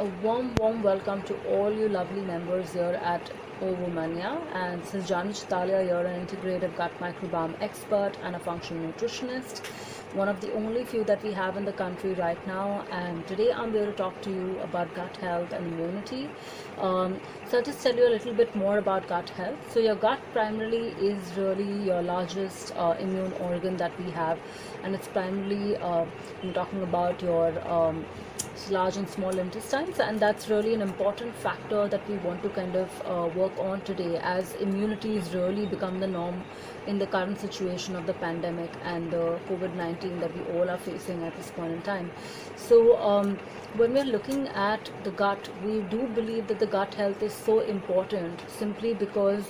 A warm welcome to all you lovely members here at OoWomaniya. And this is Janvi Chitalia here, an integrative gut microbiome expert and a functional nutritionist. One of the only few that we have in the country right now. And today I'm here to talk to you about gut health and immunity. So I'll just tell you a little bit more about gut health. So your gut primarily is really your largest immune organ that we have, and it's primarily talking about your large and small intestines, and that's really an important factor that we want to kind of work on today, as immunity has really become the norm in the current situation of the pandemic and the COVID-19 that we all are facing at this point in time. So when we're looking at the gut, we do believe that the gut health is so important simply because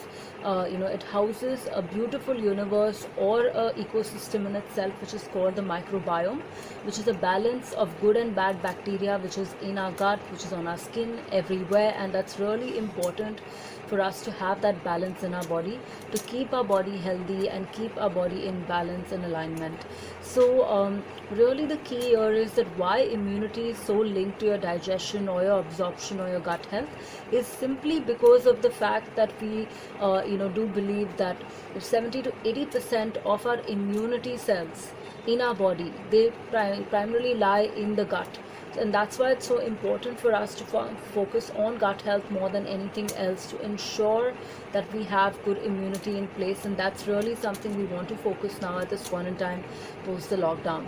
it houses a beautiful universe or a ecosystem in itself, which is called the microbiome, which is a balance of good and bad bacteria which is in our gut, which is on our skin, everywhere. And that's really important for us to have that balance in our body, to keep our body healthy and keep our body in balance and alignment. So really the key here is that why immunity is so linked to your digestion or your absorption or your gut health is simply because of the fact that we do believe that 70 to 80% of our immunity cells in our body, they primarily lie in the gut. And that's why it's so important for us to focus on gut health more than anything else, to ensure that we have good immunity in place. And that's really something we want to focus now at this point in time post the lockdown.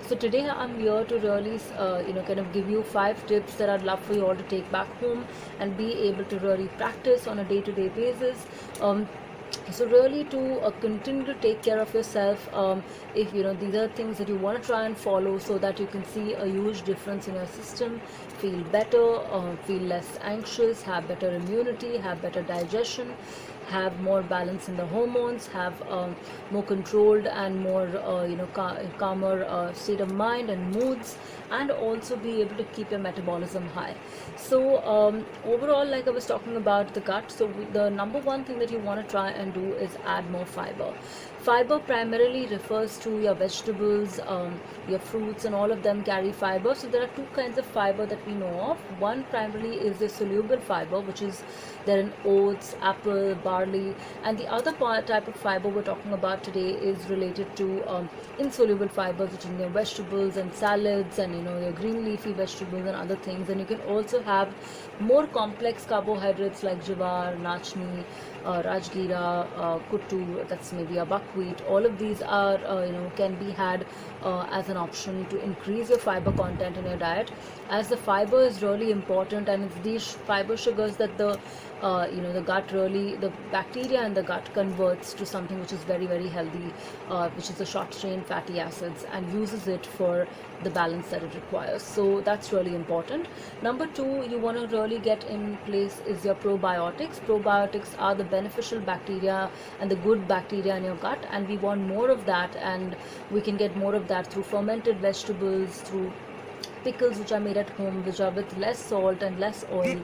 So today I'm here to really kind of give you 5 tips that I'd love for you all to take back home and be able to really practice on a day-to-day basis. So really to continue to take care of yourself, if these are things that you want to try and follow so that you can see a huge difference in your system, feel better, feel less anxious, have better immunity, have better digestion, have more balance in the hormones, have more controlled and more calmer state of mind and moods, and also be able to keep your metabolism high. So overall, like I was talking about the gut, so the number one thing that you want to try and do is add more fiber. Fiber primarily refers to your vegetables, your fruits, and all of them carry fiber. So there are 2 kinds of fiber that we know of. One primarily is the soluble fiber, which is there in oats, apple, barley, and the other type of fiber we're talking about today is related to insoluble fibers, which is your vegetables and salads and your green leafy vegetables and other things. And you can also have more complex carbohydrates like jawar, nachni, rajgira, kuttu, that's maybe a buckwheat. All of these are can be had as an option to increase your fiber content in your diet, as the fiber is really important, and it's these fiber sugars that the gut really, the bacteria in the gut converts to something which is very, very healthy, which is the short chain fatty acids, and uses it for the balance that it requires. So that's really important. Number 2 you want to really get in place is your probiotics. Probiotics are the beneficial bacteria and the good bacteria in your gut, and we want more of that, and we can get more of that through fermented vegetables, through pickles which are made at home, which are with less salt and less oil.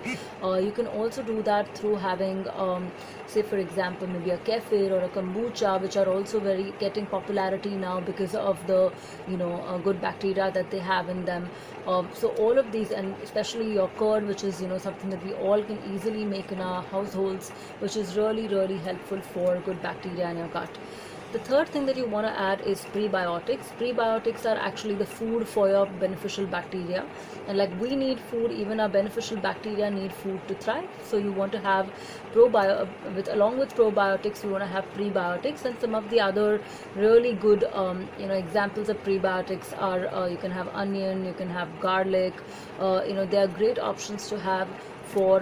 You can also do that through having say for example maybe a kefir or a kombucha, which are also very getting popularity now because of the good bacteria that they have in them. So all of these, and especially your curd, which is something that we all can easily make in our households, which is really, really helpful for good bacteria in your gut. The third thing that you want to add is prebiotics. Prebiotics are actually the food for your beneficial bacteria, and like we need food, even our beneficial bacteria need food to thrive. So you want to have along with probiotics, you want to have prebiotics. And some of the other really good examples of prebiotics are you can have onion, you can have garlic. They are great options to have for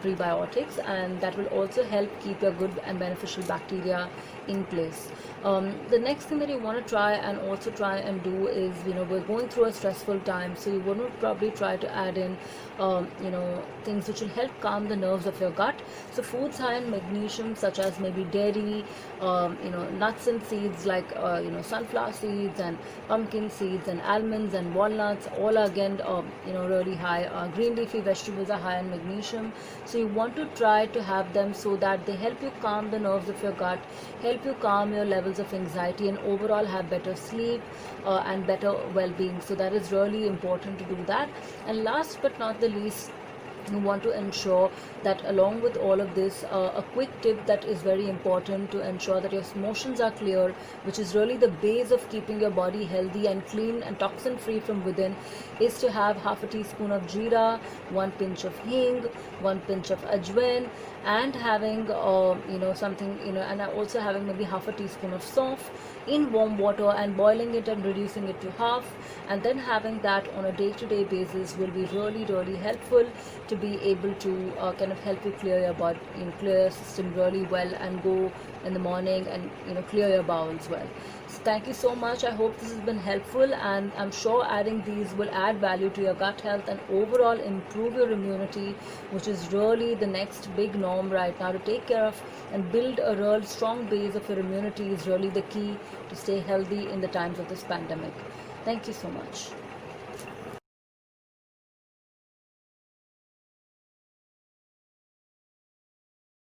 prebiotics, and that will also help keep your good and beneficial bacteria in place. The next thing that you want to try and do is, we're going through a stressful time, so you want to probably try to add in things which will help calm the nerves of your gut. So foods high in magnesium, such as maybe dairy, nuts and seeds like sunflower seeds and pumpkin seeds and almonds and walnuts, all are again really high. Green leafy vegetables are high in magnesium. magnesium. So you want to try to have them so that they help you calm the nerves of your gut, help you calm your levels of anxiety, and overall have better sleep and better well-being. So that is really important to do that. And last but not the least, you want to ensure that along with all of this, a quick tip that is very important to ensure that your motions are clear, which is really the base of keeping your body healthy and clean and toxin free from within, is to have half a teaspoon of jeera, 1 pinch of hing, 1 pinch of ajwain, and having something, and also having maybe half a teaspoon of saunf in warm water and boiling it and reducing it to half, and then having that on a day-to-day basis will be really, really helpful to be able to kind of help you clear your body, clear your system really well, and go in the morning and clear your bowels well. So thank you so much. I hope this has been helpful, and I'm sure adding these will add value to your gut health and overall improve your immunity, which is really the next big norm right now. To take care of and build a real strong base of your immunity is really the key to stay healthy in the times of this pandemic. Thank you so much.